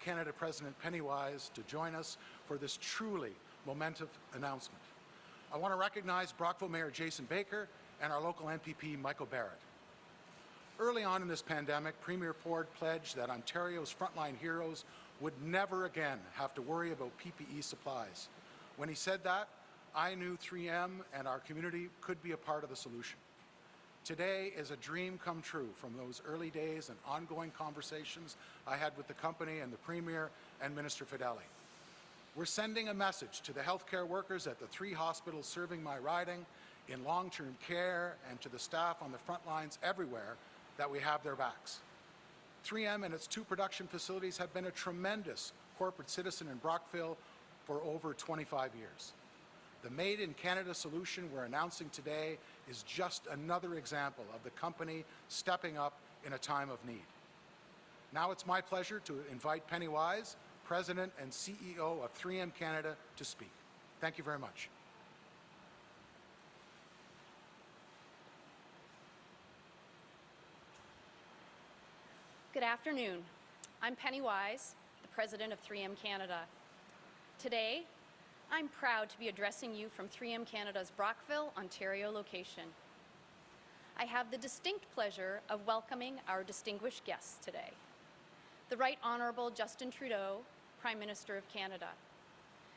Canada President Penny Wise to join us for this truly momentous announcement. I want to recognize Brockville Mayor Jason Baker and our local NPP Michael Barrett. Early on in this pandemic, Premier Ford pledged that Ontario's frontline heroes would never again have to worry about PPE supplies. When he said that, I knew 3M and our community could be a part of the solution. Today is a dream come true from those early days and ongoing conversations I had with the company and the Premier and Minister Fedeli. We're sending a message to the healthcare workers at the 3 hospitals serving my riding, in long-term care, and to the staff on the front lines everywhere that we have their backs. 3M and its 2 production facilities have been a tremendous corporate citizen in Brockville for over 25 years. The Made in Canada solution we're announcing today is just another example of the company stepping up in a time of need. Now it's my pleasure to invite Penny Wise, President and CEO of 3M Canada, to speak. Thank you very much. Good afternoon. I'm Penny Wise, the President of 3M Canada. Today, I'm proud to be addressing you from 3M Canada's Brockville, Ontario location. I have the distinct pleasure of welcoming our distinguished guests today. The Right Honourable Justin Trudeau, Prime Minister of Canada.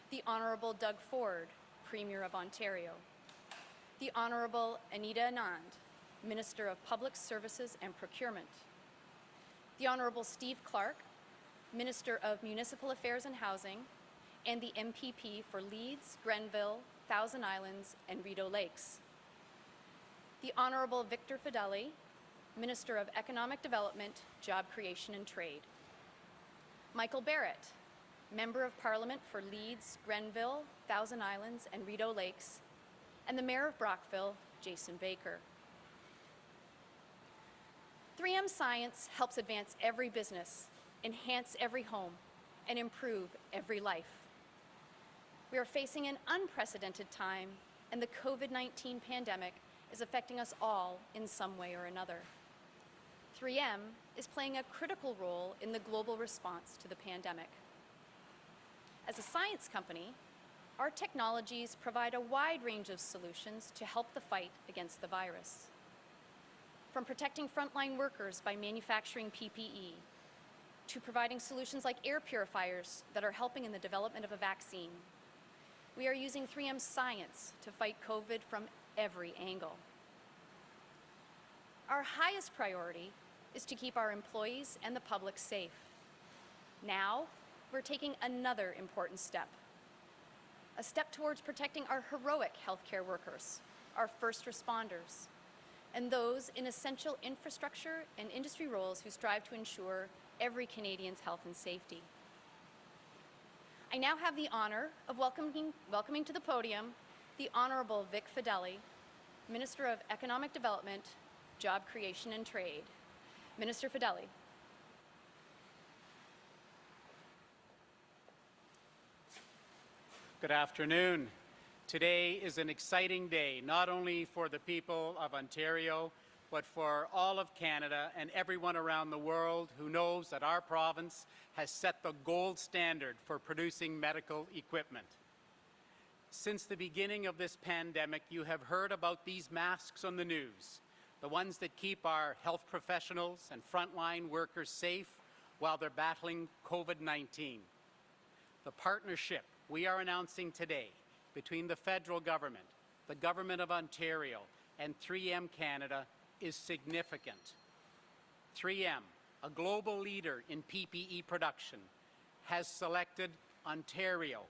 The Honourable Doug Ford, Premier of Ontario. The Honourable Anita Anand, Minister of Public Services and Procurement. The Honourable Steve Clark, Minister of Municipal Affairs and Housing, and the MPP for Leeds, Grenville, Thousand Islands, and Rideau Lakes. The Honourable Victor Fedeli, Minister of Economic Development, Job Creation and Trade. Michael Barrett, Member of Parliament for Leeds, Grenville, Thousand Islands, and Rideau Lakes, and the Mayor of Brockville, Jason Baker. 3M Science helps advance every business, enhance every home, and improve every life. We are facing an unprecedented time, and the COVID-19 pandemic is affecting us all in some way or another. 3M is playing a critical role in the global response to the pandemic. As a science company, our technologies provide a wide range of solutions to help the fight against the virus. From protecting frontline workers by manufacturing PPE, to providing solutions like air purifiers that are helping in the development of a vaccine, we are using 3M science to fight COVID from every angle. Our highest priority is to keep our employees and the public safe. Now, we're taking another important step. A step towards protecting our heroic healthcare workers, our first responders, and those in essential infrastructure and industry roles who strive to ensure every Canadian's health and safety. I now have the honor of welcoming to the podium the Honourable Vic Fedeli, Minister of Economic Development, Job Creation and Trade. Minister Fedeli. Good afternoon. Today is an exciting day, not only for the people of Ontario, but for all of Canada and everyone around the world who knows that our province has set the gold standard for producing medical equipment. Since the beginning of this pandemic, you have heard about these masks on the news, the ones that keep our health professionals and frontline workers safe while they're battling COVID-19. The partnership we are announcing today between the federal government, the Government of Ontario, and 3M Canada is significant. 3M, a global leader in PPE production, has selected Ontario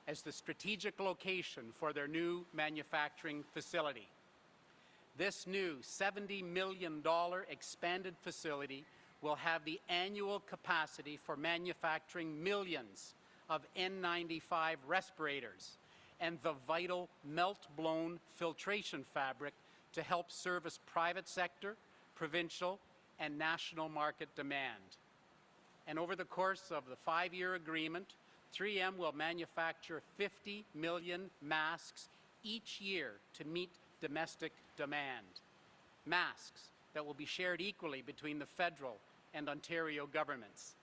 as the strategic location for their new manufacturing facility. This new $70 million expanded facility will have the annual capacity for manufacturing millions of N95 respirators and the vital melt-blown filtration fabric to help service private sector, provincial, and national market demand. And over the course of the 5-year agreement, 3M will manufacture 50 million masks each year to meet domestic demand. Masks that will be shared equally between the federal and Ontario governments.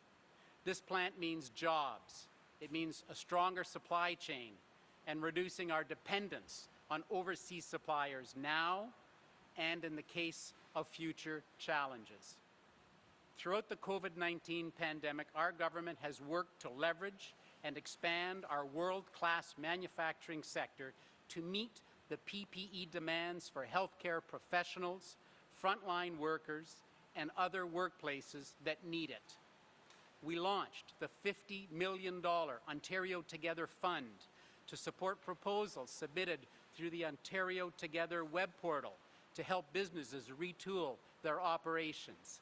This plant means jobs. It means a stronger supply chain and reducing our dependence on overseas suppliers now and in the case of future challenges. Throughout the COVID-19 pandemic, our government has worked to leverage and expand our world-class manufacturing sector to meet the PPE demands for healthcare professionals, frontline workers, and other workplaces that need it. We launched the $50 million Ontario Together Fund to support proposals submitted through the Ontario Together web portal to help businesses retool their operations,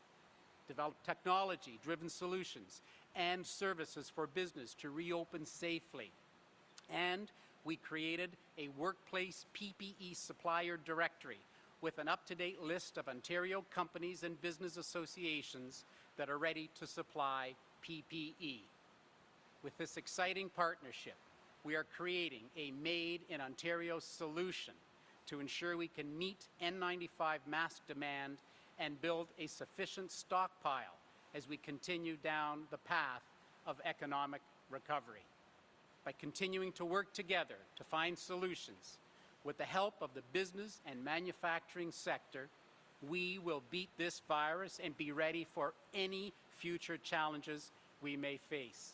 develop technology-driven solutions and services for business to reopen safely. And we created a workplace PPE supplier directory with an up-to-date list of Ontario companies and business associations that are ready to supply PPE. With this exciting partnership, we are creating a Made in Ontario solution to ensure we can meet N95 mask demand and build a sufficient stockpile as we continue down the path of economic recovery. By continuing to work together to find solutions, with the help of the business and manufacturing sector, we will beat this virus and be ready for any future challenges we may face.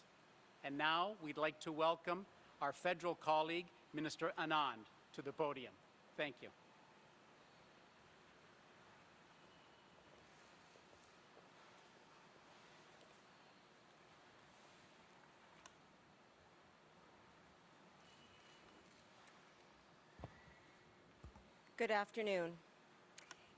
And now we'd like to welcome our federal colleague, Minister Anand, to the podium. Thank you. Good afternoon.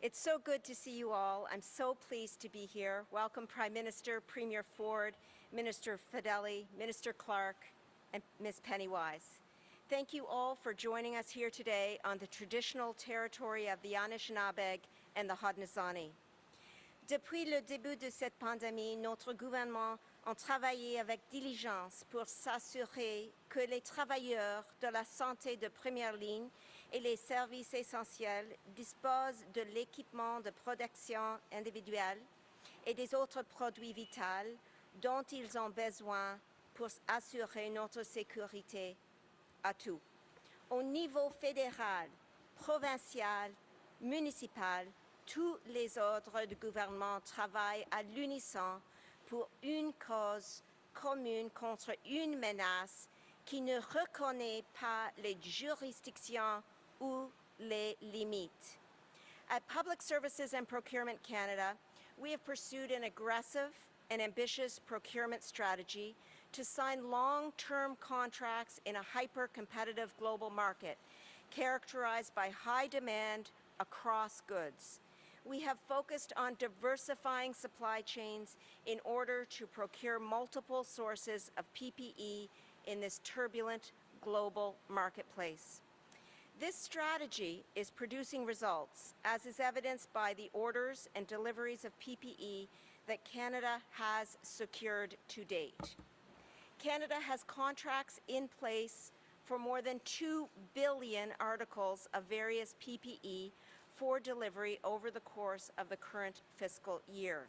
It's so good to see you all. I'm so pleased to be here. Welcome Prime Minister, Premier Ford, Minister Fedeli, Minister Clark, and Ms. Pennywise. Thank you all for joining us here today on the traditional territory of the Anishinaabe and the Haudenosaunee. Depuis le début de cette pandémie, notre gouvernement a travaillé avec diligence pour s'assurer que les travailleurs de la santé de première ligne et les services essentiels disposent de l'équipement de protection individuelle et des autres produits vitaux dont ils ont besoin pour assurer notre sécurité à tous. Au niveau fédéral, provincial, municipal, tous les ordres du gouvernement travaillent à l'unisson pour une cause commune contre une menace qui ne reconnaît pas les juridictions ou les limites. At Public Services and Procurement Canada, we have pursued an aggressive and ambitious procurement strategy to sign long-term contracts in a hyper-competitive global market characterized by high demand across goods. We have focused on diversifying supply chains in order to procure multiple sources of PPE in this turbulent global marketplace. This strategy is producing results, as is evidenced by the orders and deliveries of PPE that Canada has secured to date. Canada has contracts in place for more than 2 billion articles of various PPE for delivery over the course of the current fiscal year.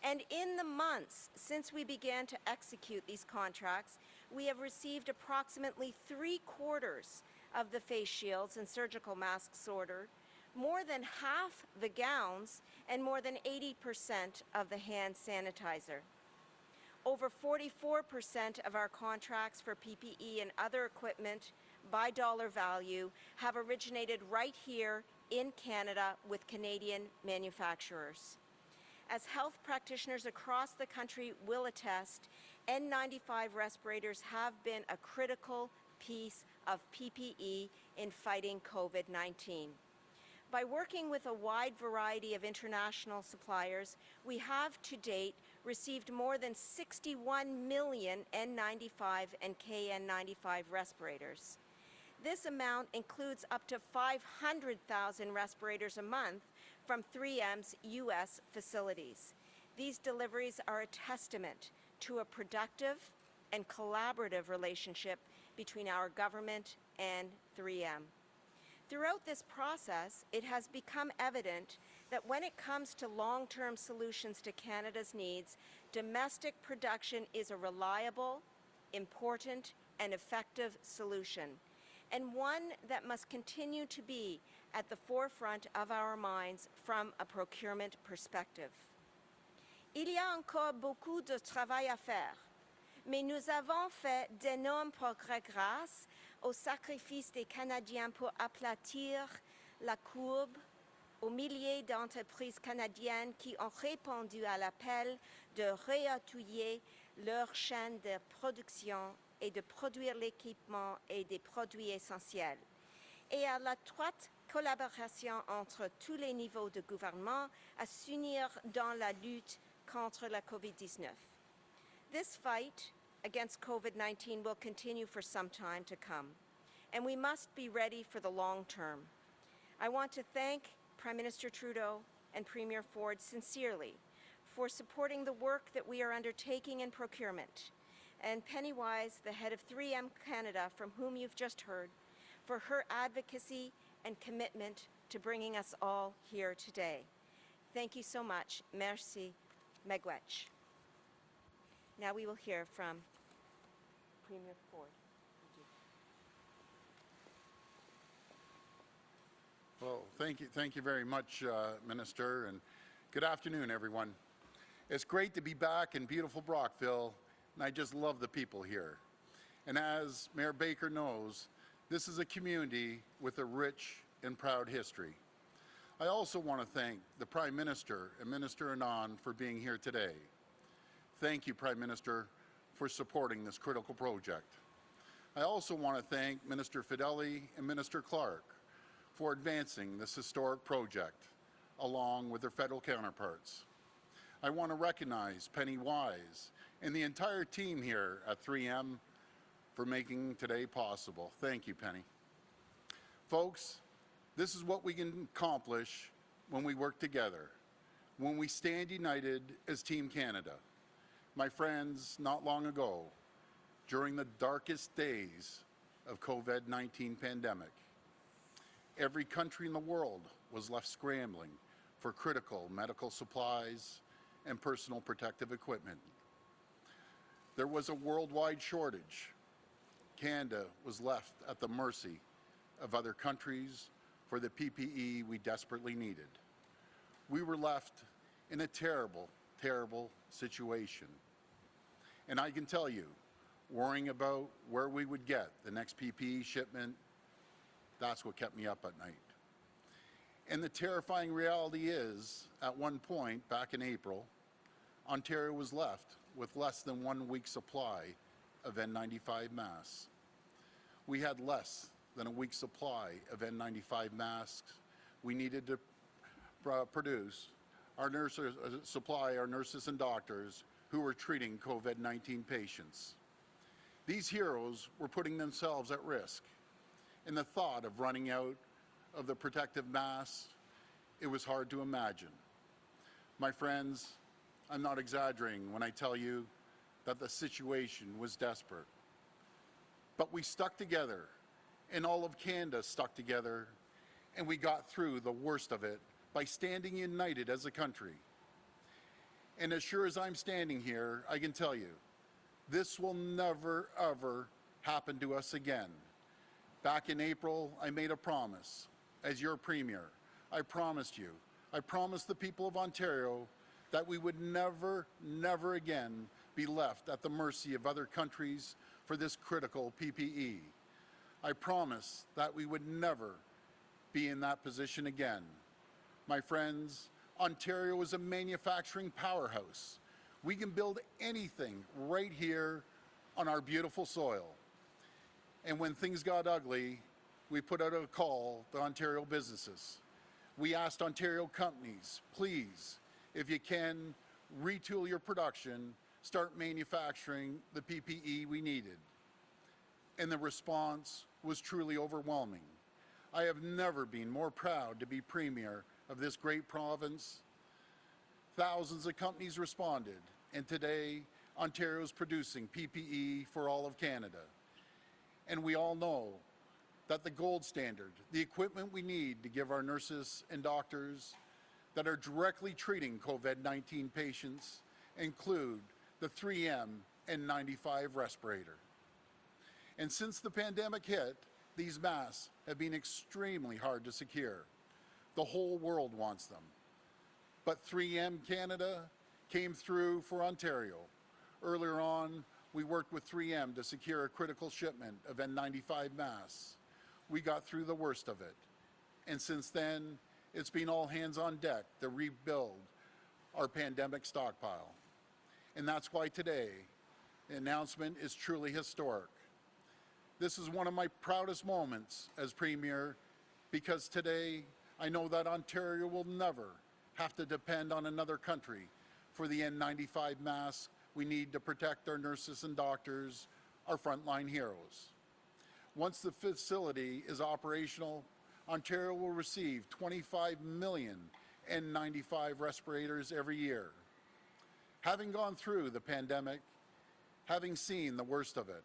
And in the months since we began to execute these contracts, we have received approximately 3/4 of the face shields and surgical masks ordered, more than half the gowns, and more than 80% of the hand sanitizer. Over 44% of our contracts for PPE and other equipment by dollar value have originated right here in Canada with Canadian manufacturers. As health practitioners across the country will attest, N95 respirators have been a critical piece of PPE in fighting COVID-19. By working with a wide variety of international suppliers, we have to date received more than 61 million N95 and KN95 respirators. This amount includes up to 500,000 respirators a month from 3M's U.S. facilities. These deliveries are a testament to a productive and collaborative relationship between our government and 3M. Throughout this process, it has become evident that when it comes to long-term solutions to Canada's needs, domestic production is a reliable, important, and effective solution, and one that must continue to be at the forefront of our minds from a procurement perspective. Il y a encore beaucoup de travail à faire, mais nous avons fait d'énormes progrès grâce au sacrifice des Canadiens pour aplatir la courbe, aux milliers d'entreprises canadiennes qui ont répondu à l'appel de réatouiller leur chaîne de production et de produire l'équipement et des produits essentiels, et à l'étroite collaboration entre tous les niveaux de gouvernement à s'unir dans la lutte contre la COVID-19. This fight against COVID-19 will continue for some time to come, and we must be ready for the long term. I want to thank Prime Minister Trudeau and Premier Ford sincerely for supporting the work that we are undertaking in procurement, and Penny Wise, the head of 3M Canada, from whom you've just heard, for her advocacy and commitment to bringing us all here today. Thank you so much. Merci. Miigwech. Now we will hear from Premier Ford. Well, thank you very much, Minister, and good afternoon, everyone. It's great to be back in beautiful Brockville, and I just love the people here. And as Mayor Baker knows, this is a community with a rich and proud history. I also want to thank the Prime Minister and Minister Anand for being here today. Thank you, Prime Minister, for supporting this critical project. I also want to thank Minister Fedeli and Minister Clark for advancing this historic project, along with their federal counterparts. I want to recognize Penny Wise and the entire team here at 3M for making today possible. Thank you, Penny. Folks, this is what we can accomplish when we work together, when we stand united as Team Canada. My friends, not long ago, during the darkest days of COVID-19 pandemic, every country in the world was left scrambling for critical medical supplies and personal protective equipment. There was a worldwide shortage. Canada was left at the mercy of other countries for the PPE we desperately needed. We were left in a terrible, terrible situation. And I can tell you, worrying about where we would get the next PPE shipment, that's what kept me up at night. And the terrifying reality is, at one point back in April, Ontario was left with less than 1 week's supply of N95 masks. We had less than a week's supply of N95 masks we needed to produce our nurses, supply our nurses and doctors who were treating COVID-19 patients. These heroes were putting themselves at risk. And the thought of running out of the protective masks, it was hard to imagine. My friends, I'm not exaggerating when I tell you that the situation was desperate. But we stuck together, and all of Canada stuck together, and we got through the worst of it by standing united as a country. And as sure as I'm standing here, I can tell you, this will never, ever happen to us again. Back in April, I made a promise. As your Premier, I promised you, I promised the people of Ontario that we would never, never again be left at the mercy of other countries for this critical PPE. I promised that we would never be in that position again. My friends, Ontario is a manufacturing powerhouse. We can build anything right here on our beautiful soil. And when things got ugly, we put out a call to Ontario businesses. We asked Ontario companies, please, if you can, retool your production, start manufacturing the PPE we needed. And the response was truly overwhelming. I have never been more proud to be Premier of this great province. Thousands of companies responded, and today, Ontario is producing PPE for all of Canada. And we all know that the gold standard, the equipment we need to give our nurses and doctors that are directly treating COVID-19 patients include the 3M N95 respirator. And since the pandemic hit, these masks have been extremely hard to secure. The whole world wants them. But 3M Canada came through for Ontario. Earlier on, we worked with 3M to secure a critical shipment of N95 masks. We got through the worst of it. And since then, it's been all hands on deck to rebuild our pandemic stockpile. And that's why today, the announcement is truly historic. This is one of my proudest moments as Premier, because today I know that Ontario will never have to depend on another country for the N95 masks we need to protect our nurses and doctors, our frontline heroes. Once the facility is operational, Ontario will receive 25 million N95 respirators every year. Having gone through the pandemic, having seen the worst of it,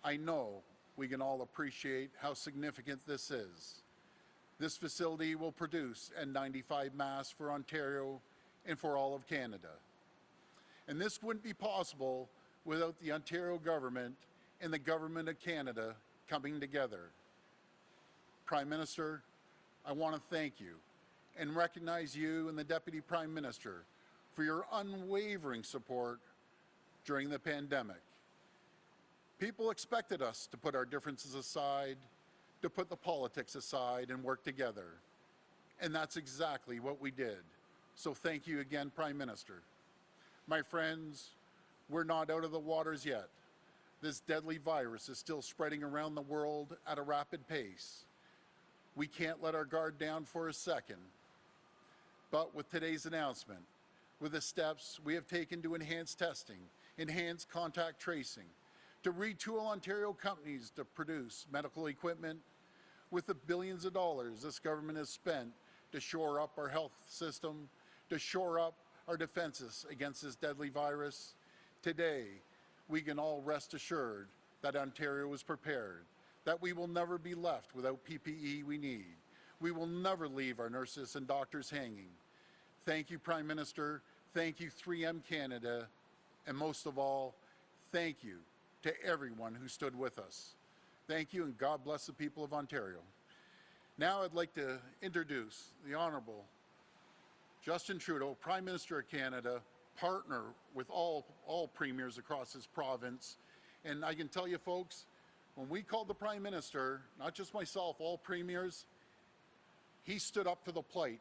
I know we can all appreciate how significant this is. This facility will produce N95 masks for Ontario and for all of Canada. And this wouldn't be possible without the Ontario government and the Government of Canada coming together. Prime Minister, I want to thank you and recognize you and the Deputy Prime Minister for your unwavering support during the pandemic. People expected us to put our differences aside, to put the politics aside and work together. And that's exactly what we did. So thank you again, Prime Minister. My friends, we're not out of the waters yet. This deadly virus is still spreading around the world at a rapid pace. We can't let our guard down for a second. But with today's announcement, with the steps we have taken to enhance testing, enhance contact tracing, to retool Ontario companies to produce medical equipment, with the billions of dollars this government has spent to shore up our health system, to shore up our defenses against this deadly virus, today we can all rest assured that Ontario is prepared, that we will never be left without PPE we need. We will never leave our nurses and doctors hanging. Thank you, Prime Minister. Thank you, 3M Canada. And most of all, thank you to everyone who stood with us. Thank you, and God bless the people of Ontario. Now I'd like to introduce the Honourable Justin Trudeau, Prime Minister of Canada, partner with all premiers across this province. And I can tell you folks, when we called the Prime Minister, not just myself, all premiers, he stood up to the plate.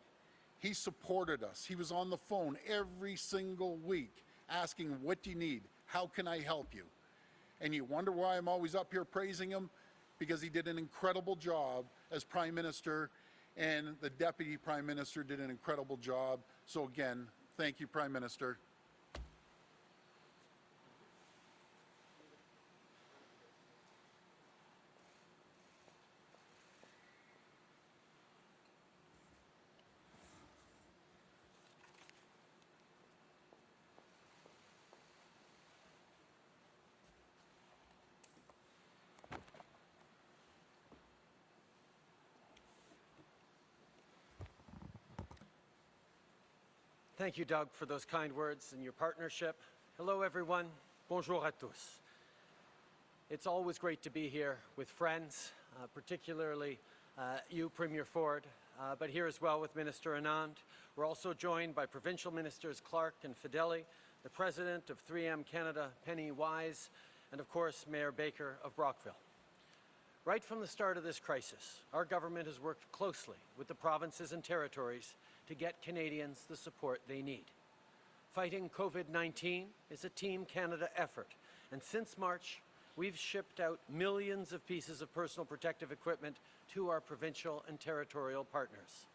He supported us. He was on the phone every single week asking, what do you need? How can I help you? And you wonder why I'm always up here praising him? Because he did an incredible job as Prime Minister, and the Deputy Prime Minister did an incredible job. So again, thank you, Prime Minister. Thank you, Doug, for those kind words and your partnership. Hello, everyone. Bonjour à tous. It's always great to be here with friends, particularly you, Premier Ford, but here as well with Minister Anand. We're also joined by Provincial Ministers Clark and Fedeli, the President of 3M Canada, Penny Wise, and of course, Mayor Baker of Brockville. Right from the start of this crisis, our government has worked closely with the provinces and territories to get Canadians the support they need. Fighting COVID-19 is a Team Canada effort, and since March, we've shipped out millions of pieces of personal protective equipment to our provincial and territorial partners.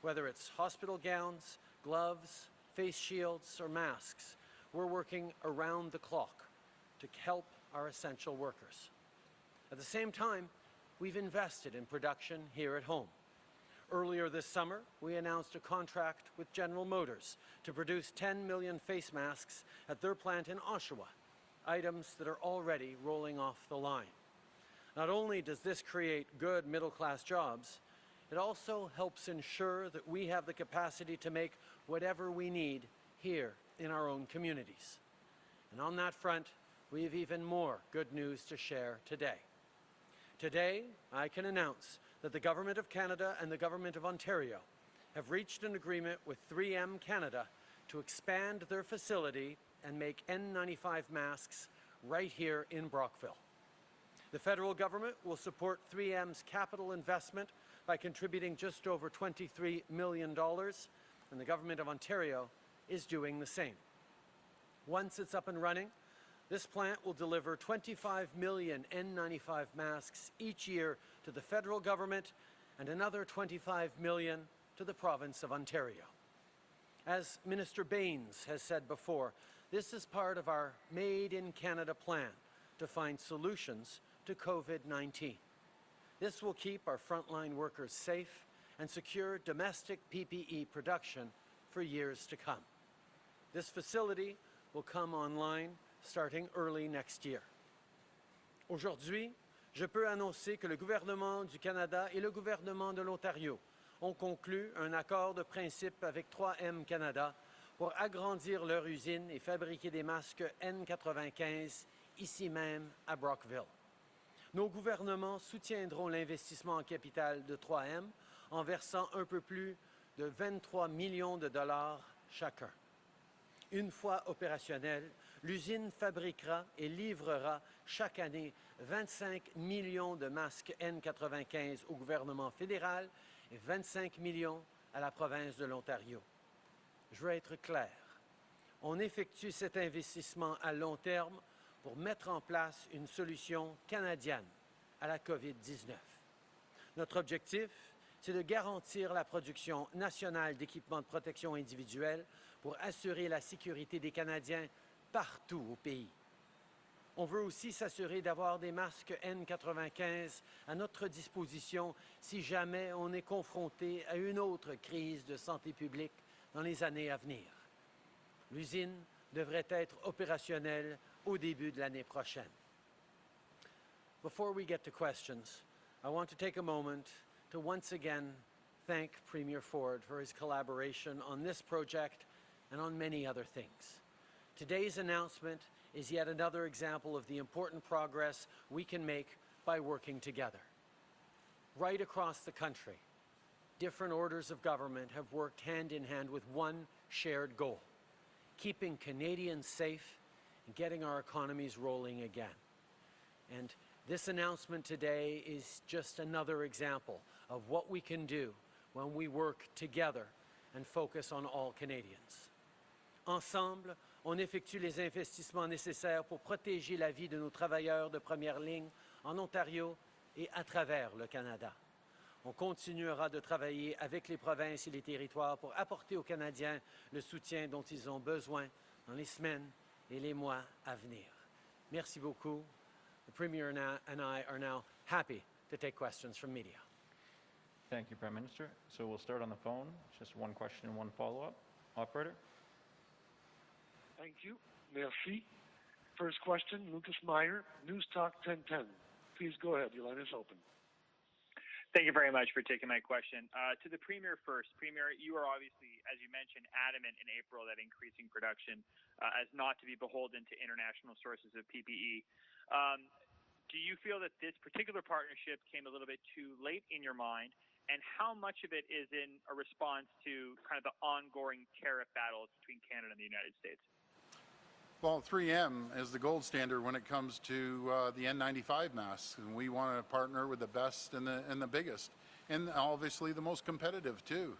Whether it's hospital gowns, gloves, face shields, or masks, we're working around the clock to help our essential workers. At the same time, we've invested in production here at home. Earlier this summer, we announced a contract with General Motors to produce 10 million face masks at their plant in Oshawa, items that are already rolling off the line. Not only does this create good middle-class jobs, it also helps ensure that we have the capacity to make whatever we need here in our own communities. And on that front, we have even more good news to share today. Today, I can announce that the Government of Canada and the Government of Ontario have reached an agreement with 3M Canada to expand their facility and make N95 masks right here in Brockville. The federal government will support 3M's capital investment by contributing just over $23 million, and the Government of Ontario is doing the same. Once it's up and running, this plant will deliver 25 million N95 masks each year to the federal government and another 25 million to the province of Ontario. As Minister Baines has said before, this is part of our Made in Canada plan to find solutions to COVID-19. This will keep our frontline workers safe and secure domestic PPE production for years to come. This facility will come online starting early next year. Aujourd'hui, je peux annoncer que le gouvernement du Canada et le gouvernement de l'Ontario ont conclu un accord de principe avec 3M Canada pour agrandir leur usine et fabriquer des masques N95 ici même à Brockville. Nos gouvernements soutiendront l'investissement en capital de 3M en versant un peu plus de 23 millions de dollars chacun. Une fois opérationnelle, l'usine fabriquera et livrera chaque année 25 millions de masques N95 au gouvernement fédéral et 25 millions à la province de l'Ontario. Je veux être clair. On effectue cet investissement à long terme pour mettre en place une solution canadienne à la COVID-19. Notre objectif, c'est de garantir la production nationale d'équipements de protection individuelle pour assurer la sécurité des Canadiens partout au pays. On veut aussi s'assurer d'avoir des masques N95 à notre disposition si jamais on est confronté à une autre crise de santé publique dans les années à venir. L'usine devrait être opérationnelle au début de l'année prochaine. Before we get to questions, I want to take a moment to once again thank Premier Ford for his collaboration on this project and on many other things. Today's announcement is yet another example of the important progress we can make by working together. Right across the country, different orders of government have worked hand in hand with one shared goal: keeping Canadians safe and getting our economies rolling again. And this announcement today is just another example of what we can do when we work together and focus on all Canadians. Ensemble, on effectue les investissements nécessaires pour protéger la vie de nos travailleurs de première ligne en Ontario et à travers le Canada. On continuera de travailler avec les provinces et les territoires pour apporter aux Canadiens le soutien dont ils ont besoin dans les semaines et les mois à venir. Merci beaucoup. The Premier and I are now happy to take questions from media. Thank you, Prime Minister. So we'll start on the phone. Just one question and one follow-up. Operator? Thank you. Merci. First question, Lucas Meyer, News Talk 1010. Please go ahead. Your line is open. Thank you very much for taking my question. To the Premier first. Premier, you are obviously, as you mentioned, adamant in April that increasing production as not to be beholden to international sources of PPE. Do you feel that this particular partnership came a little bit too late in your mind? And how much of it is in a response to kind of the ongoing tariff battles between Canada and the United States? Well, 3M is the gold standard when it comes to the N95 masks, and we want to partner with the best and the biggest, and obviously the most competitive too.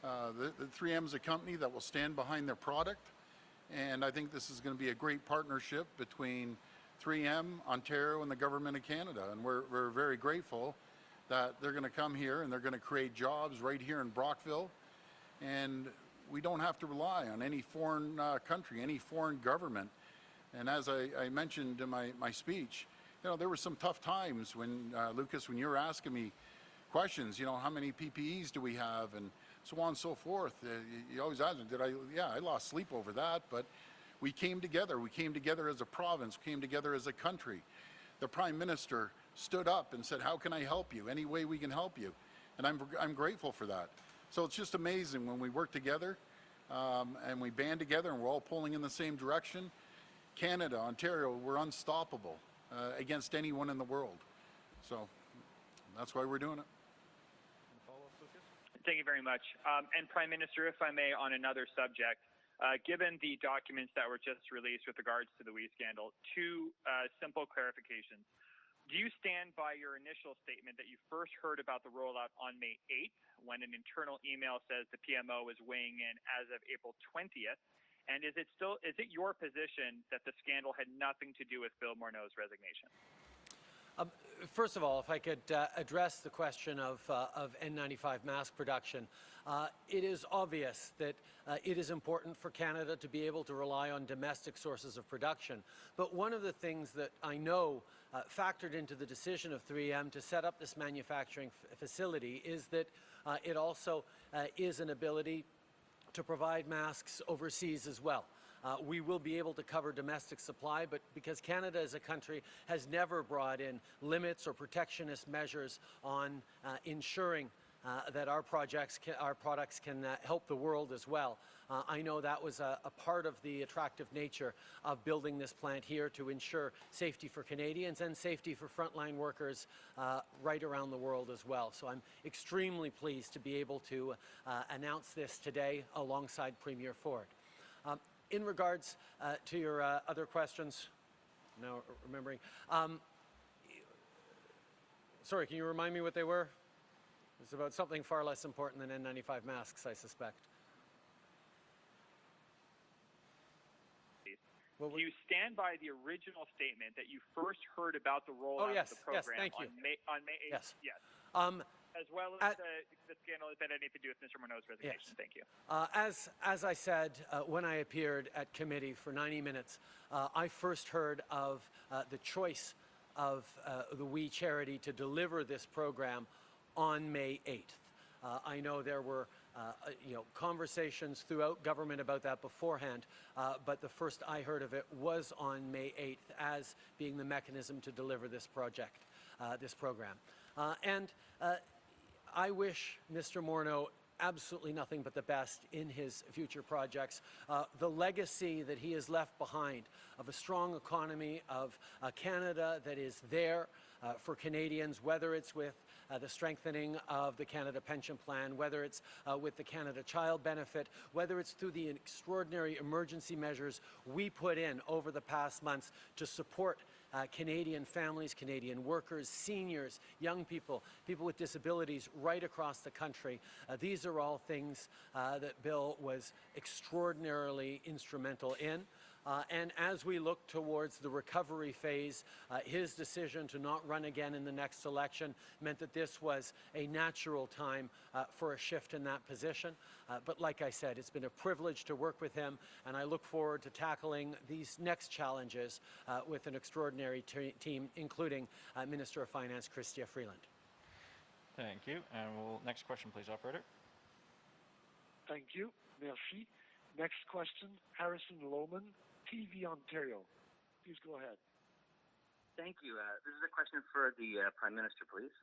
The 3M is a company that will stand behind their product, and I think this is going to be a great partnership between 3M, Ontario, and the Government of Canada, and we're very grateful that they're going to come here and they're going to create jobs right here in Brockville, and we don't have to rely on any foreign country, any foreign government. And as I mentioned in my speech, you know, there were some tough times when, Lucas, when you were asking me questions, you know, how many PPEs do we have and so on and so forth. You always ask me, I lost sleep over that, but we came together. We came together as a province, came together as a country. The Prime Minister stood up and said, how can I help you? Any way we can help you. And I'm grateful for that. So it's just amazing when we work together. and we band together and we're all pulling in the same direction, Canada, Ontario, we're unstoppable against anyone in the world. So that's why we're doing it. Thank you very much. And Prime Minister, if I may, on another subject, given the documents that were just released with regards to the WE scandal, two simple clarifications. Do you stand by your initial statement that you first heard about the rollout on May 8th, when an internal email says the PMO was weighing in as of April 20th? And is it your position that the scandal had nothing to do with Bill Morneau's resignation? First of all, if I could address the question of N95 mask production, it is obvious that it is important for Canada to be able to rely on domestic sources of production. But one of the things that I know factored into the decision of 3M to set up this manufacturing facility is that it also is an ability to provide masks overseas as well. We will be able to cover domestic supply, but because Canada as a country has never brought in limits or protectionist measures on ensuring that our products can help the world as well. I know that was a part of the attractive nature of building this plant here to ensure safety for Canadians and safety for frontline workers right around the world as well. So I'm extremely pleased to be able to announce this today alongside Premier Ford. In regards to your other questions, now remembering, sorry, can you remind me what they were? It's about something far less important than N95 masks, I suspect. Do you stand by the original statement that you first heard about the rollout of the program on May 8th? Yes. Yes. As well as the scandal that had anything to do with Mr. Morneau's resignation. Yes. Thank you. As I said when I appeared at committee for 90 minutes, I first heard of the choice of the WE charity to deliver this program on May 8th. I know there were conversations throughout government about that beforehand, but the first I heard of it was on May 8th as being the mechanism to deliver this project, this program. I wish Mr. Morneau absolutely nothing but the best in his future projects. The legacy that he has left behind of a strong economy, of Canada that is there for Canadians, whether it's with the strengthening of the Canada Pension Plan, whether it's with the Canada Child Benefit, whether it's through the extraordinary emergency measures we put in over the past months to support Canadian families, Canadian workers, seniors, young people, people with disabilities right across the country. These are all things that Bill was extraordinarily instrumental in. And as we look towards the recovery phase, his decision to not run again in the next election meant that this was a natural time for a shift in that position. But like I said, it's been a privilege to work with him, and I look forward to tackling these next challenges with an extraordinary team, including Minister of Finance, Chrystia Freeland. Thank you. And next question, please, operator. Thank you. Merci. Next question, Harrison Lohman, TV Ontario. Please go ahead. Thank you. This is a question for the Prime Minister, please.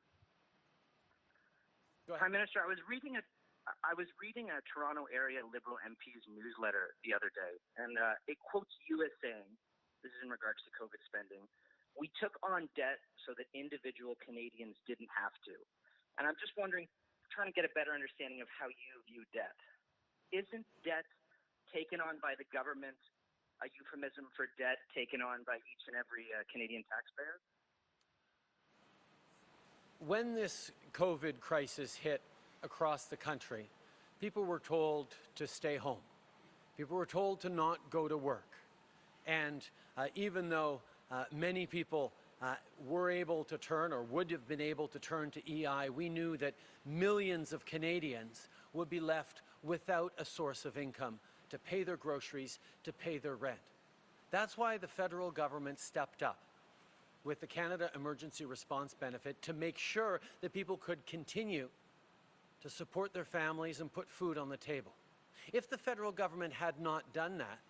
Go ahead. Prime Minister, I was reading a Toronto area Liberal MP's newsletter the other day, and it quotes you as saying, this is in regards to COVID spending, "We took on debt so that individual Canadians didn't have to." And I'm just wondering, trying to get a better understanding of how you view debt. Isn't debt taken on by the government a euphemism for debt taken on by each and every Canadian taxpayer? When this COVID crisis hit across the country, people were told to stay home. People were told to not go to work. And even though many people were able to turn or would have been able to turn to EI, we knew that millions of Canadians would be left without a source of income to pay their groceries, to pay their rent. That's why the federal government stepped up with the Canada Emergency Response Benefit to make sure that people could continue to support their families and put food on the table. If the federal government had not done that,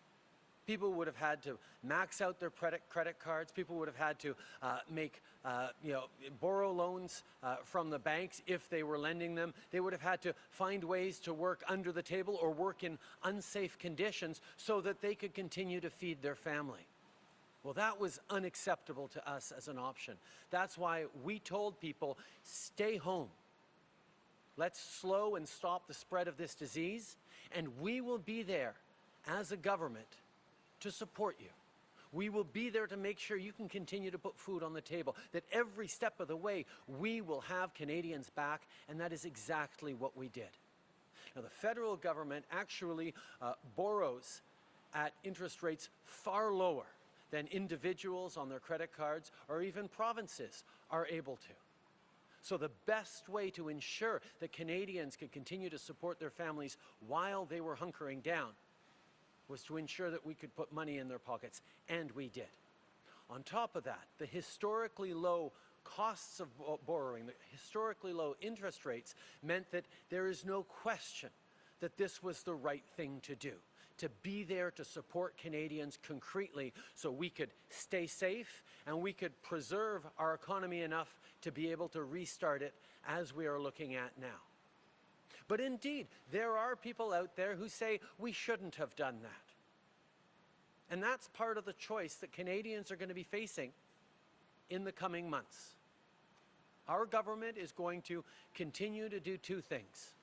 People would have had to max out their credit cards. People would have had to borrow loans from the banks if they were lending them. They would have had to find ways to work under the table or work in unsafe conditions so that they could continue to feed their family. Well, that was unacceptable to us as an option. That's why we told people, stay home. Let's slow and stop the spread of this disease, and we will be there as a government to support you. We will be there to make sure you can continue to put food on the table, that every step of the way we will have Canadians back, and that is exactly what we did. Now, the federal government actually borrows at interest rates far lower than individuals on their credit cards or even provinces are able to. So the best way to ensure that Canadians could continue to support their families while they were hunkering down was to ensure that we could put money in their pockets, and we did. On top of that, the historically low costs of borrowing, the historically low interest rates meant that there is no question that this was the right thing to do, to be there to support Canadians concretely so we could stay safe and we could preserve our economy enough to be able to restart it as we are looking at now. But indeed, there are people out there who say we shouldn't have done that. And that's part of the choice that Canadians are going to be facing in the coming months. Our government is going to continue to do two things.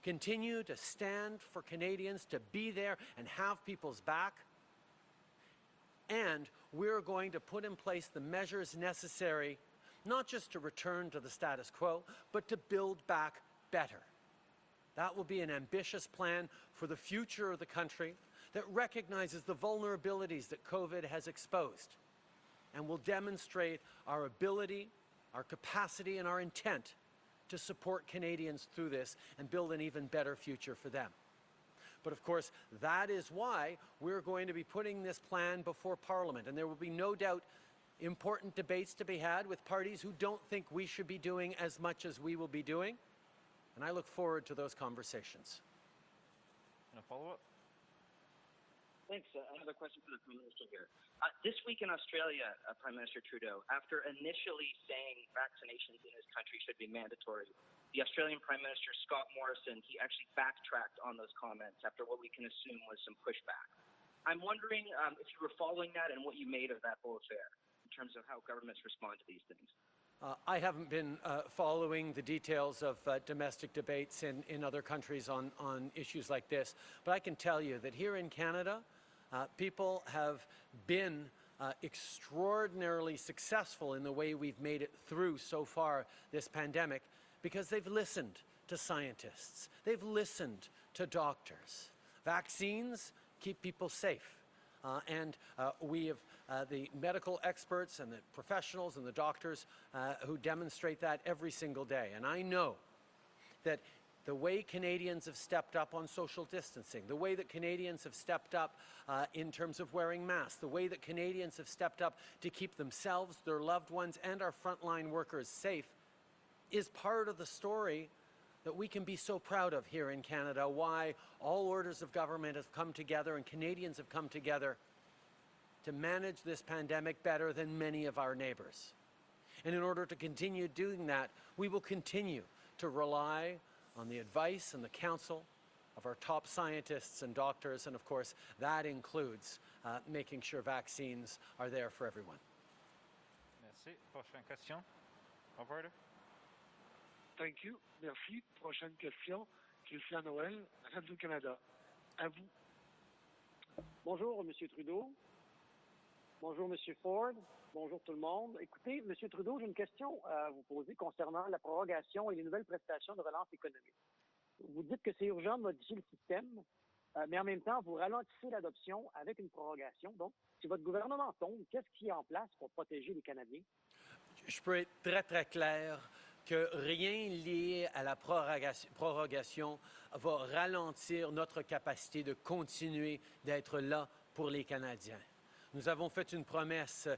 Continue to stand for Canadians, to be there and have people's back. And we're going to put in place the measures necessary, not just to return to the status quo, but to build back better. That will be an ambitious plan for the future of the country that recognizes the vulnerabilities that COVID has exposed and will demonstrate our ability, our capacity, and our intent to support Canadians through this and build an even better future for them. But of course, that is why we're going to be putting this plan before Parliament, and there will be no doubt important debates to be had with parties who don't think we should be doing as much as we will be doing. And I look forward to those conversations. And a follow-up? Thanks. Another question for the Prime Minister here. This week in Australia, Prime Minister Trudeau, after initially saying vaccinations in his country should be mandatory, the Australian Prime Minister, Scott Morrison, he actually backtracked on those comments after what we can assume was some pushback. I'm wondering if you were following that and what you made of that whole affair in terms of how governments respond to these things. I haven't been following the details of domestic debates in other countries on issues like this, but I can tell you that here in Canada, people have been extraordinarily successful in the way we've made it through so far this pandemic because they've listened to scientists, they've listened to doctors. Vaccines keep people safe. And we have the medical experts and the professionals and the doctors who demonstrate that every single day. And I know that the way Canadians have stepped up on social distancing, the way that Canadians have stepped up in terms of wearing masks, the way that Canadians have stepped up to keep themselves, their loved ones, and our frontline workers safe is part of the story that we can be so proud of here in Canada, why all orders of government have come together and Canadians have come together to manage this pandemic better than many of our neighbors. And in order to continue doing that, we will continue to rely on the advice and the counsel of our top scientists and doctors, and of course, that includes making sure vaccines are there for everyone. Merci. Prochaine question. Operator. Thank you. Merci. Prochaine question. Christian Noël, Radio-Canada. À vous. Bonjour, M. Trudeau. Bonjour, M. Ford. Bonjour tout le monde. Écoutez, M. Trudeau, j'ai une question à vous poser concernant la prorogation et les nouvelles prestations de relance économique. Vous dites que c'est urgent de modifier le système, mais en même temps, vous ralentissez l'adoption avec une prorogation. Donc, si votre gouvernement tombe, qu'est-ce qui est en place pour protéger les Canadiens? Je peux être très, très clair que rien lié à la prorogation va ralentir notre capacité de continuer d'être là pour les Canadiens. Nous avons fait une promesse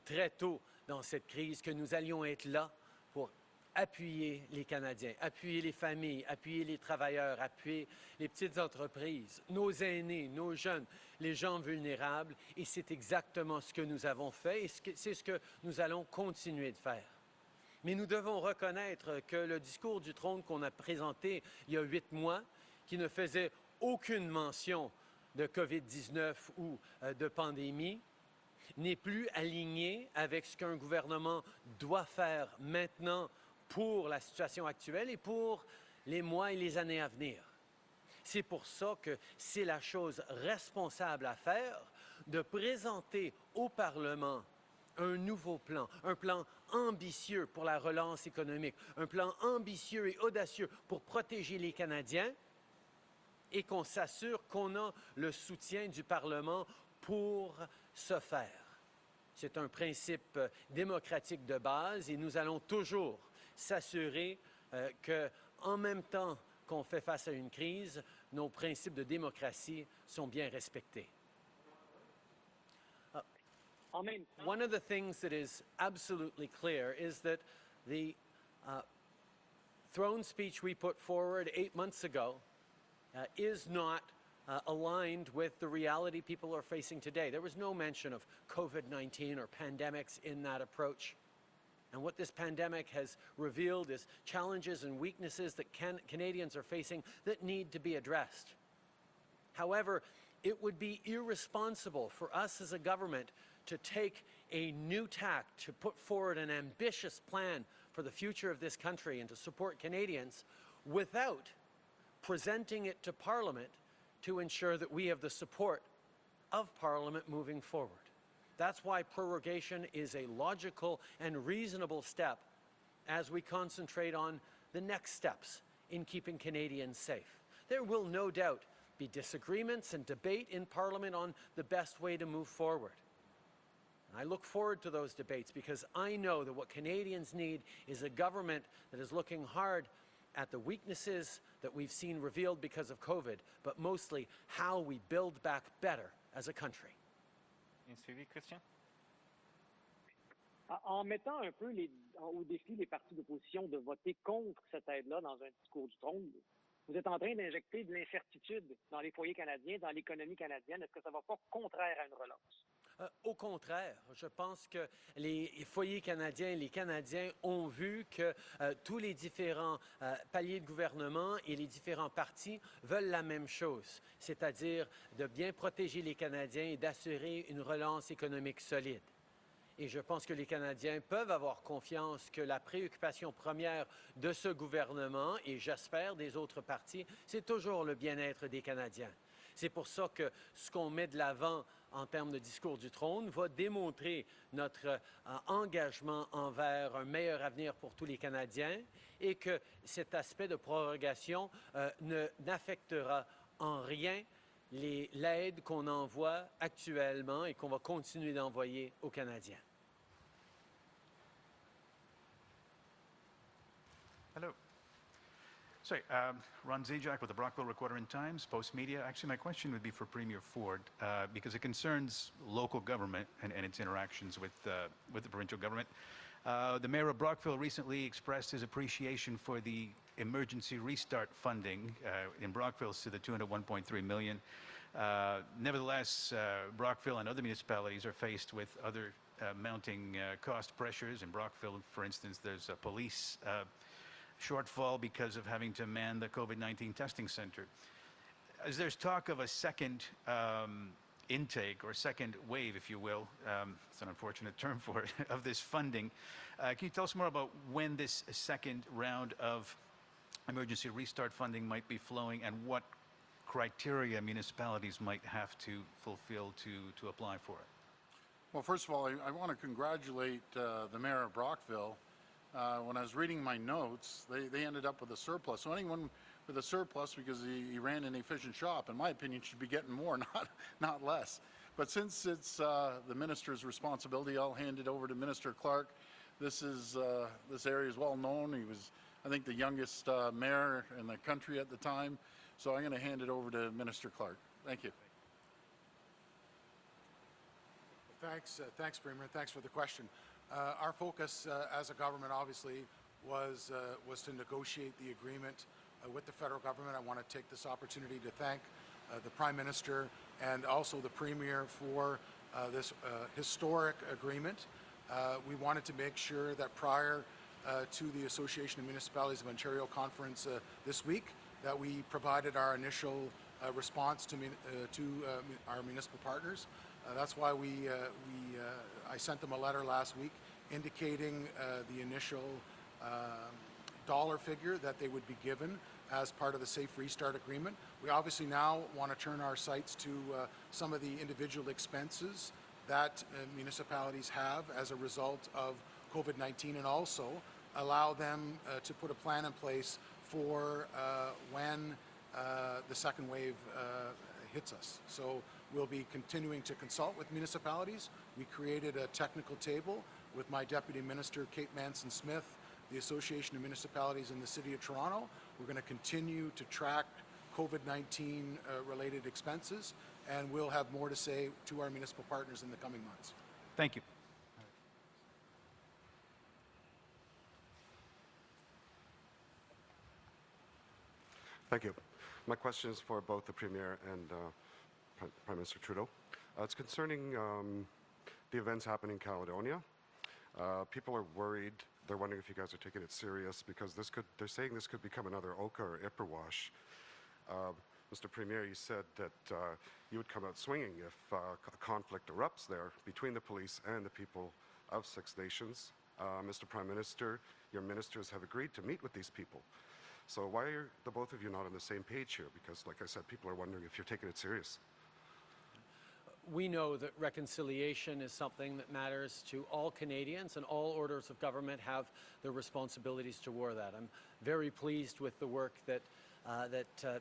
très tôt dans cette crise que nous allions être là pour appuyer les Canadiens, appuyer les familles, appuyer les travailleurs, appuyer les petites entreprises, nos aînés, nos jeunes, les gens vulnérables. Et c'est exactement ce que nous avons fait et c'est ce que nous allons continuer de faire. Mais nous devons reconnaître que le discours du trône qu'on a présenté il y a 8 mois, qui ne faisait aucune mention de COVID-19 ou de pandémie, n'est plus aligné avec ce qu'un gouvernement doit faire maintenant pour la situation actuelle et pour les mois et les années à venir. C'est pour ça que c'est la chose responsable à faire de présenter au Parlement un nouveau plan, un plan ambitieux pour la relance économique, un plan ambitieux et audacieux pour protéger les Canadiens et qu'on s'assure qu'on a le soutien du Parlement pour ce faire. C'est un principe démocratique de base et nous allons toujours s'assurer qu'en même temps qu'on fait face à une crise, nos principes de démocratie sont bien respectés. One of the things that is absolutely clear is that the throne speech we put forward 8 months ago is not aligned with the reality people are facing today. There was no mention of COVID-19 or pandemics in that approach. And what this pandemic has revealed is challenges and weaknesses that Canadians are facing that need to be addressed. However, it would be irresponsible for us as a government to take a new tack, to put forward an ambitious plan for the future of this country and to support Canadians without presenting it to Parliament to ensure that we have the support of Parliament moving forward. That's why prorogation is a logical and reasonable step as we concentrate on the next steps in keeping Canadians safe. There will no doubt be disagreements and debate in Parliament on the best way to move forward. And I look forward to those debates because I know that what Canadians need is a government that is looking hard at the weaknesses that we've seen revealed because of COVID, but mostly how we build back better as a country. Christian? En mettant un peu au défi les partis d'opposition de voter contre cette aide-là dans un discours du trône, vous êtes en train d'injecter de l'incertitude dans les foyers canadiens, dans l'économie canadienne. Est-ce que ça ne va pas contraire à une relance? Au contraire, je pense que les foyers canadiens, les Canadiens ont vu que tous les différents paliers de gouvernement et les différents partis veulent la même chose, c'est-à-dire de bien protéger les Canadiens et d'assurer une relance économique solide. Et je pense que les Canadiens peuvent avoir confiance que la préoccupation première de ce gouvernement, et j'espère des autres partis, c'est toujours le bien-être des Canadiens. C'est pour ça que ce qu'on met de l'avant en termes de discours du trône va démontrer notre engagement envers un meilleur avenir pour tous les Canadiens et que cet aspect de prorogation n'affectera en rien l'aide qu'on envoie actuellement et qu'on va continuer d'envoyer aux Canadiens. Hello. Sorry, Ron Zajac with the Brockville Recorder and Times, Post Media. Actually, my question would be for Premier Ford because it concerns local government and its interactions with the provincial government. The mayor of Brockville recently expressed his appreciation for the emergency restart funding in Brockville to the tune of $1.3 million. Nevertheless, Brockville and other municipalities are faced with other mounting cost pressures. In Brockville, for instance, there's a police shortfall because of having to man the COVID-19 testing center. As there's talk of a second intake or second wave, if you will, it's an unfortunate term for it, of this funding, can you tell us more about when this second round of emergency restart funding might be flowing and what criteria municipalities might have to fulfill to apply for it? Well, first of all, I want to congratulate the mayor of Brockville. When I was reading my notes, they ended up with a surplus. So anyone with a surplus because he ran an efficient shop, in my opinion, should be getting more, not less. But since it's the minister's responsibility, I'll hand it over to Minister Clark. This area is well known. He was, I think, the youngest mayor in the country at the time. So I'm going to hand it over to Minister Clark. Thank you. Thanks, Premier. Thanks for the question. Our focus as a government, obviously, was to negotiate the agreement with the federal government. I want to take this opportunity to thank the Prime Minister and also the Premier for this historic agreement. We wanted to make sure that prior to the Association of Municipalities of Ontario conference this week, that we provided our initial response to our municipal partners. That's why I sent them a letter last week indicating the initial dollar figure that they would be given as part of the Safe Restart Agreement. We obviously now want to turn our sights to some of the individual expenses that municipalities have as a result of COVID-19, and also allow them to put a plan in place for when the second wave hits us. So we'll be continuing to consult with municipalities. We created a technical table with my Deputy Minister, Kate Manson-Smith, the Association of Municipalities in the City of Toronto. We're going to continue to track COVID-19 related expenses, and we'll have more to say to our municipal partners in the coming months. Thank you. Thank you. My question is for both the Premier and Prime Minister Trudeau. It's concerning the events happening in Caledonia. People are worried. They're wondering if you guys are taking it serious because they're saying this could become another Oka or Ipperwash. Mr. Premier, you said that you would come out swinging if a conflict erupts there between the police and the people of Six Nations. Mr. Prime Minister, your ministers have agreed to meet with these people. So why are the both of you not on the same page here? Because, like I said, people are wondering if you're taking it serious. We know that reconciliation is something that matters to all Canadians, and all orders of government have their responsibilities toward that. I'm very pleased with the work that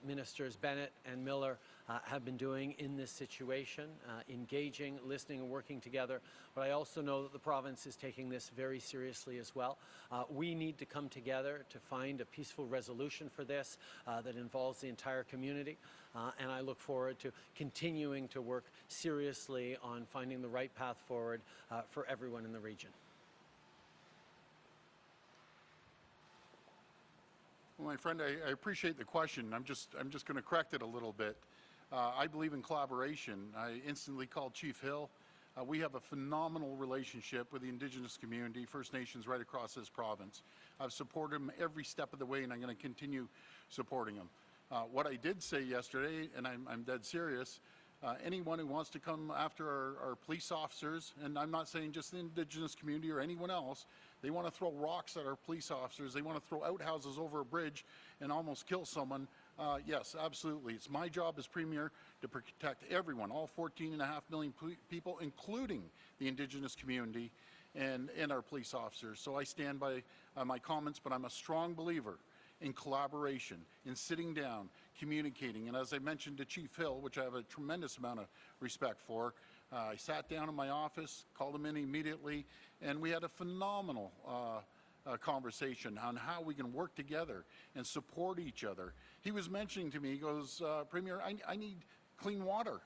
Ministers Bennett and Miller have been doing in this situation, engaging, listening, and working together. But I also know that the province is taking this very seriously as well. We need to come together to find a peaceful resolution for this that involves the entire community. And I look forward to continuing to work seriously on finding the right path forward for everyone in the region. Well, my friend, I appreciate the question. I'm just going to correct it a little bit. I believe in collaboration. I instantly called Chief Hill. We have a phenomenal relationship with the Indigenous community, First Nations right across this province. I've supported them every step of the way, and I'm going to continue supporting them. What I did say yesterday, and I'm dead serious, anyone who wants to come after our police officers, and I'm not saying just the Indigenous community or anyone else, they want to throw rocks at our police officers, they want to throw outhouses over a bridge and almost kill someone, yes, absolutely. It's my job as Premier to protect everyone, all 14.5 million people, including the Indigenous community and our police officers. So I stand by my comments, but I'm a strong believer in collaboration, in sitting down, communicating. And as I mentioned to Chief Hill, which I have a tremendous amount of respect for, I sat down in my office, called him in immediately, and we had a phenomenal conversation on how we can work together and support each other. He was mentioning to me, he goes, Premier, I need clean water.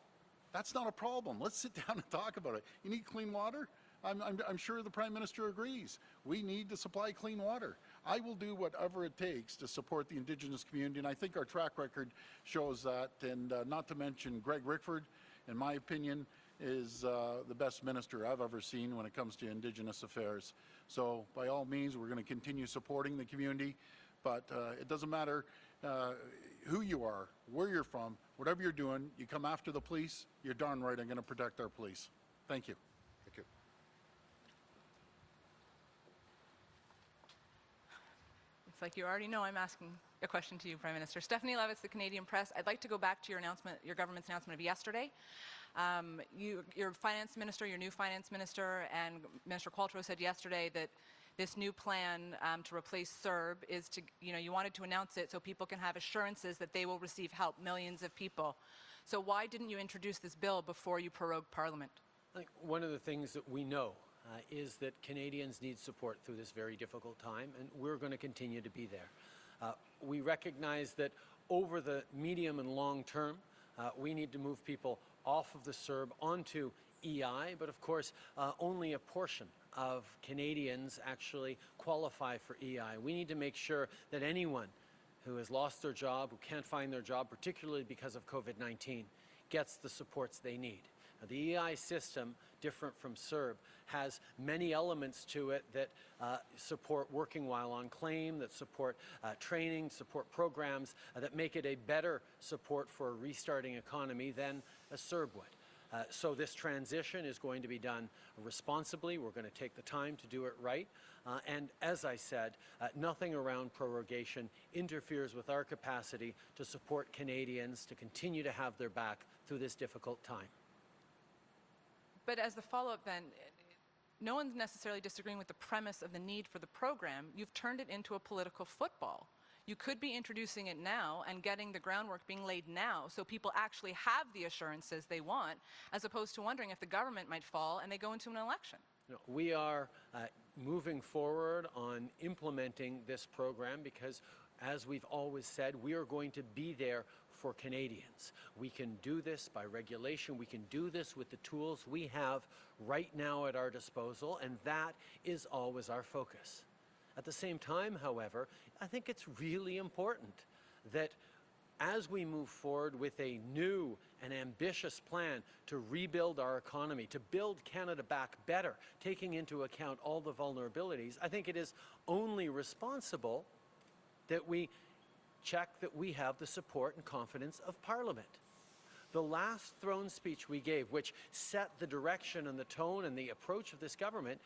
That's not a problem. Let's sit down and talk about it. You need clean water? I'm sure the Prime Minister agrees. We need to supply clean water. I will do whatever it takes to support the Indigenous community, and I think our track record shows that. And not to mention Greg Rickford, in my opinion, is the best minister I've ever seen when it comes to Indigenous affairs. So by all means, we're going to continue supporting the community, but it doesn't matter who you are, where you're from, whatever you're doing, you come after the police, you're darn right I'm going to protect our police. Thank you. Thank you. It's like you already know I'm asking a question to you, Prime Minister. Stephanie Levitz, the Canadian Press. I'd like to go back to your announcement, your government's announcement of yesterday. Your finance minister, your new finance minister, and Minister Qualtrough said yesterday that this new plan to replace CERB is to, you wanted to announce it so people can have assurances that they will receive help, millions of people. So why didn't you introduce this bill before you prorogued Parliament? I think one of the things that we know is that Canadians need support through this very difficult time, and we're going to continue to be there. We recognize that over the medium and long term, we need to move people off of the CERB onto EI, but of course, only a portion of Canadians actually qualify for EI. We need to make sure that anyone who has lost their job, who can't find their job, particularly because of COVID-19, gets the supports they need. Now, the EI system, different from CERB, has many elements to it that support working while on claim, that support training, support programs, that make it a better support for a restarting economy than a CERB would. So this transition is going to be done responsibly. We're going to take the time to do it right. And as I said, nothing around prorogation interferes with our capacity to support Canadians to continue to have their back through this difficult time. But as the follow-up then, no one's necessarily disagreeing with the premise of the need for the program. You've turned it into a political football. You could be introducing it now and getting the groundwork being laid now so people actually have the assurances they want, as opposed to wondering if the government might fall and they go into an election. No, we are moving forward on implementing this program because, as we've always said, we are going to be there for Canadians. We can do this by regulation. We can do this with the tools we have right now at our disposal, and that is always our focus. At the same time, however, I think it's really important that as we move forward with a new and ambitious plan to rebuild our economy, to build Canada back better, taking into account all the vulnerabilities, I think it is only responsible that we check that we have the support and confidence of Parliament. The last throne speech we gave, which set the direction and the tone and the approach of this government,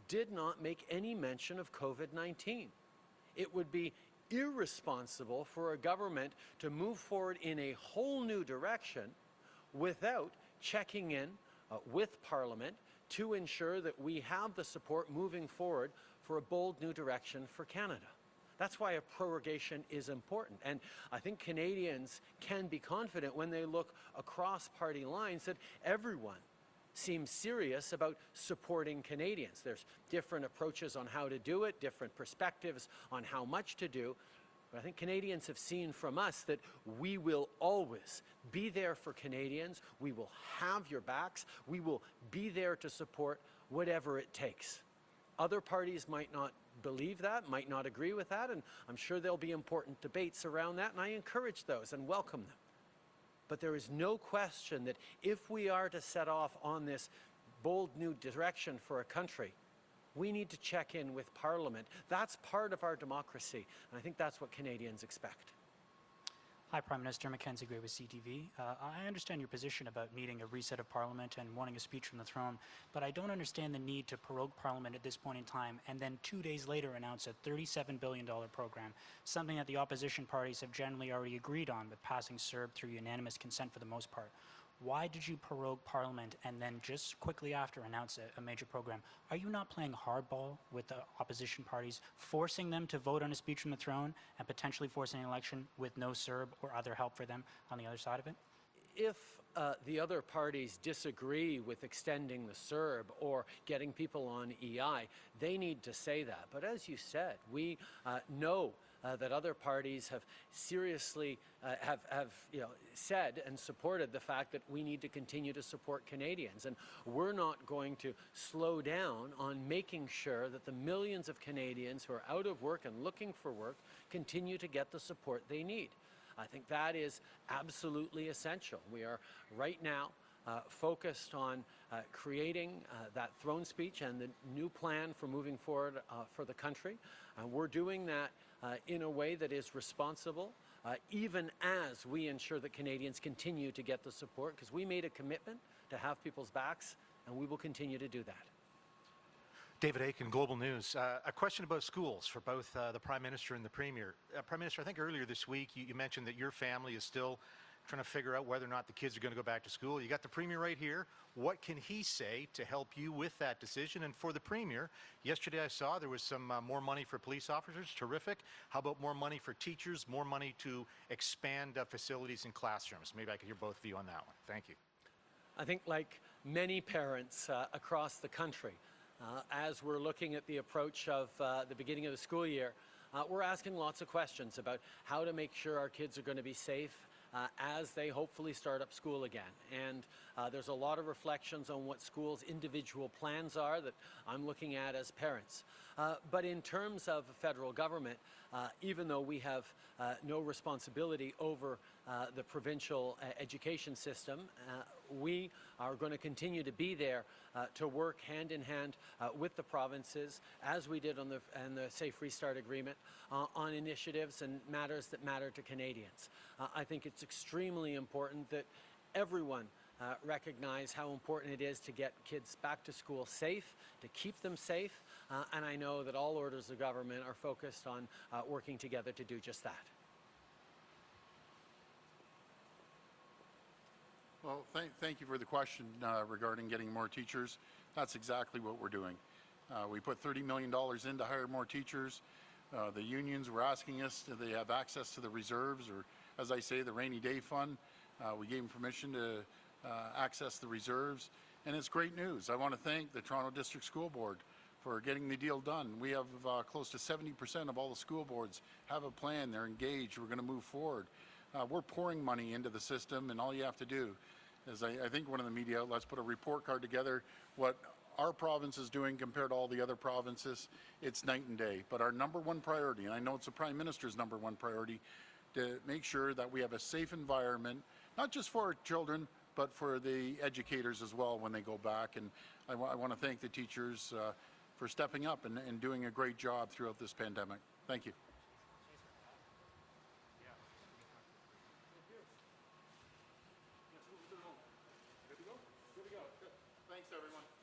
did not make any mention of COVID-19. It would be irresponsible for a government to move forward in a whole new direction without checking in with Parliament to ensure that we have the support moving forward for a bold new direction for Canada. That's why a prorogation is important. And I think Canadians can be confident when they look across party lines that everyone seems serious about supporting Canadians. There's different approaches on how to do it, different perspectives on how much to do. But I think Canadians have seen from us that we will always be there for Canadians. We will have your backs. We will be there to support whatever it takes. Other parties might not believe that, might not agree with that, and I'm sure there'll be important debates around that, and I encourage those and welcome them. But there is no question that if we are to set off on this bold new direction for a country, we need to check in with Parliament. That's part of our democracy, and I think that's what Canadians expect. Hi, Prime Minister. Mackenzie Gray with CTV. I understand your position about needing a reset of Parliament and wanting a speech from the throne, but I don't understand the need to prorogue Parliament at this point in time and then 2 days later announce a $37 billion program, something that the opposition parties have generally already agreed on with passing CERB through unanimous consent for the most part. Why did you prorogue Parliament and then just quickly after announce a major program? Are you not playing hardball with the opposition parties, forcing them to vote on a speech from the throne and potentially forcing an election with no CERB or other help for them on the other side of it? If the other parties disagree with extending the CERB or getting people on EI, they need to say that. But as you said, we know that other parties have seriously said and supported the fact that we need to continue to support Canadians. And we're not going to slow down on making sure that the millions of Canadians who are out of work and looking for work continue to get the support they need. I think that is absolutely essential. We are right now focused on creating that throne speech and the new plan for moving forward for the country. We're doing that in a way that is responsible, even as we ensure that Canadians continue to get the support, because we made a commitment to have people's backs, and we will continue to do that. David Aiken, Global News. A question about schools for both the Prime Minister and the Premier. Prime Minister, I think earlier this week you mentioned that your family is still trying to figure out whether or not the kids are going to go back to school. You got the Premier right here. What can he say to help you with that decision? And for the Premier, yesterday I saw there was some more money for police officers. Terrific. How about more money for teachers, more money to expand facilities in classrooms? Maybe I could hear both of you on that one. Thank you. I think like many parents across the country, as we're looking at the approach of the beginning of the school year, we're asking lots of questions about how to make sure our kids are going to be safe, as they hopefully start up school again. And there's a lot of reflections on what schools' individual plans are that I'm looking at as parents. But in terms of the federal government, even though we have no responsibility over the provincial education system, we are going to continue to be there to work hand in hand with the provinces, as we did on the Safe Restart Agreement, on initiatives and matters that matter to Canadians. I think it's extremely important that everyone recognize how important it is to get kids back to school safe, to keep them safe, and I know that all orders of government are focused on working together to do just that. Well, thank you for the question regarding getting more teachers. That's exactly what we're doing. We put $30 million in to hire more teachers. The unions were asking us, do they have access to the reserves, or as I say, the rainy day fund. We gave them permission to access the reserves, and it's great news. I want to thank the Toronto District School Board for getting the deal done. We have close to 70% of all the school boards have a plan. They're engaged. We're going to move forward. We're pouring money into the system, and all you have to do is, I think one of the media outlets put a report card together, what our province is doing compared to all the other provinces. It's night and day. But our number one priority, and I know it's the Prime Minister's number one priority, to make sure that we have a safe environment, not just for our children, but for the educators as well when they go back. And I want to thank the teachers for stepping up and doing a great job throughout this pandemic. Thank you. Thanks, everyone.